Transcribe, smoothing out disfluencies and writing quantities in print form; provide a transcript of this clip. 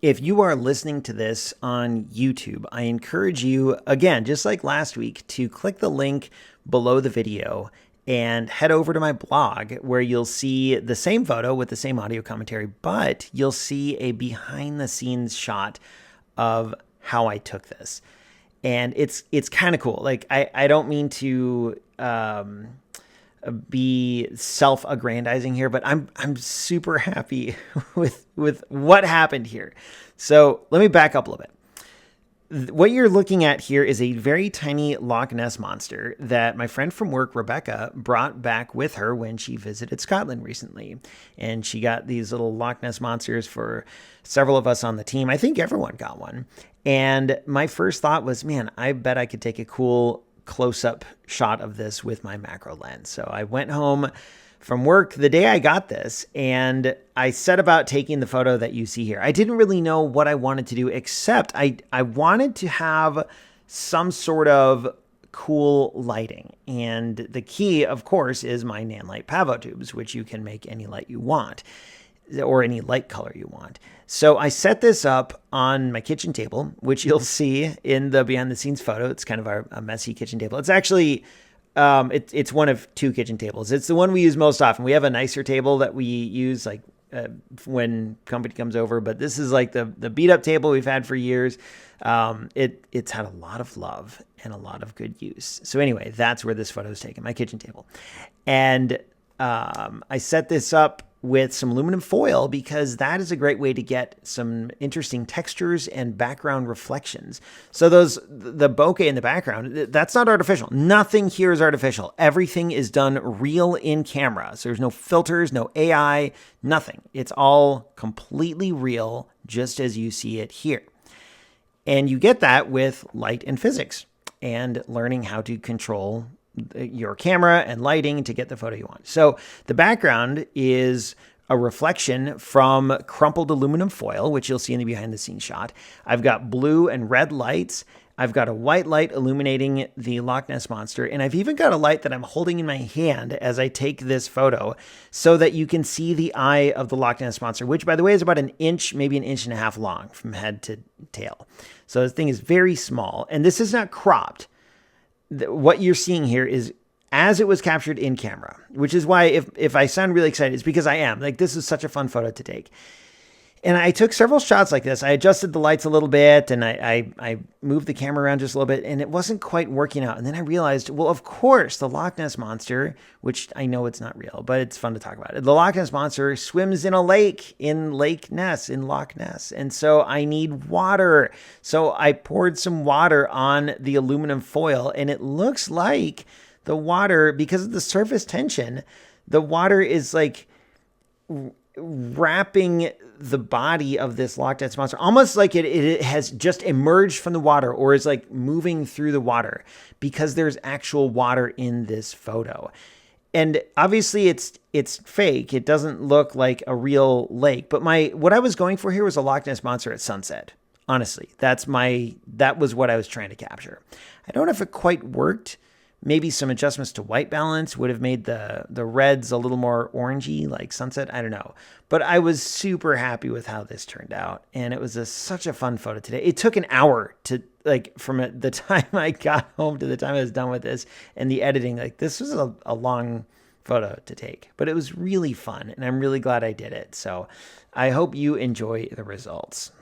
If you are listening to this on YouTube, I encourage you, again, just like last week, to click the link below the video and head over to my blog where you'll see the same photo with the same audio commentary, but you'll see a behind the scenes shot of how I took this. And it's kind of cool. Like, I don't mean to be self-aggrandizing here, but I'm super happy with what happened here. So let me back up a little bit. What you're looking at here is a very tiny Loch Ness monster that my friend from work, Rebecca, brought back with her when she visited Scotland recently. And she got these little Loch Ness monsters for several of us on the team. I think everyone got one. And my first thought was, man, I bet I could take a cool close-up shot of this with my macro lens. So I went home from work the day I got this and I set about taking the photo that you see here. I didn't really know what I wanted to do, except I wanted to have some sort of cool lighting. And the key, of course, is my Nanlite Pavo tubes, which you can make any light you want or any light color you want. So I set this up on my kitchen table, which you'll see in the behind the scenes photo. It's kind of a messy kitchen table. It's actually, it's one of two kitchen tables. It's the one we use most often. We have a nicer table that we use like when company comes over, but this is like the beat up table we've had for years. It's had a lot of love and a lot of good use. So anyway, that's where this photo is taken, my kitchen table. And I set this up with some aluminum foil because that is a great way to get some interesting textures and background reflections. So the bokeh in the background, that's not artificial. Nothing here is artificial. Everything is done real in camera. So there's no filters, no AI, nothing. It's all completely real, just as you see it here. And you get that with light and physics and learning how to control your camera and lighting to get the photo you want. So the background is a reflection from crumpled aluminum foil, which you'll see in the behind the scenes shot. I've got blue and red lights. I've got a white light illuminating the Loch Ness Monster. And I've even got a light that I'm holding in my hand as I take this photo so that you can see the eye of the Loch Ness Monster, which by the way is about an inch, maybe an inch and a half long from head to tail. So this thing is very small and this is not cropped. What you're seeing here is as it was captured in camera, which is why if I sound really excited, it's because I am. Like, this is such a fun photo to take. And I took several shots like this. I adjusted the lights a little bit and I moved the camera around just a little bit and it wasn't quite working out. And then I realized, well, of course, the Loch Ness Monster, which I know it's not real, but it's fun to talk about it. The Loch Ness Monster swims in a lake in Lake Ness, in Loch Ness. And so I need water. So I poured some water on the aluminum foil and it looks like the water, because of the surface tension, the water is like wrapping the body of this Loch Ness Monster, almost like it has just emerged from the water or is like moving through the water because there's actual water in this photo. And obviously it's fake. It doesn't look like a real lake, but what I was going for here was a Loch Ness Monster at sunset. Honestly, that was what I was trying to capture. I don't know if it quite worked. Maybe some adjustments to white balance would have made the reds a little more orangey, like sunset. I don't know. But I was super happy with how this turned out. And it was such a fun photo today. It took an hour to, like, from the time I got home to the time I was done with this and the editing. Like, this was a long photo to take. But it was really fun. And I'm really glad I did it. So I hope you enjoy the results.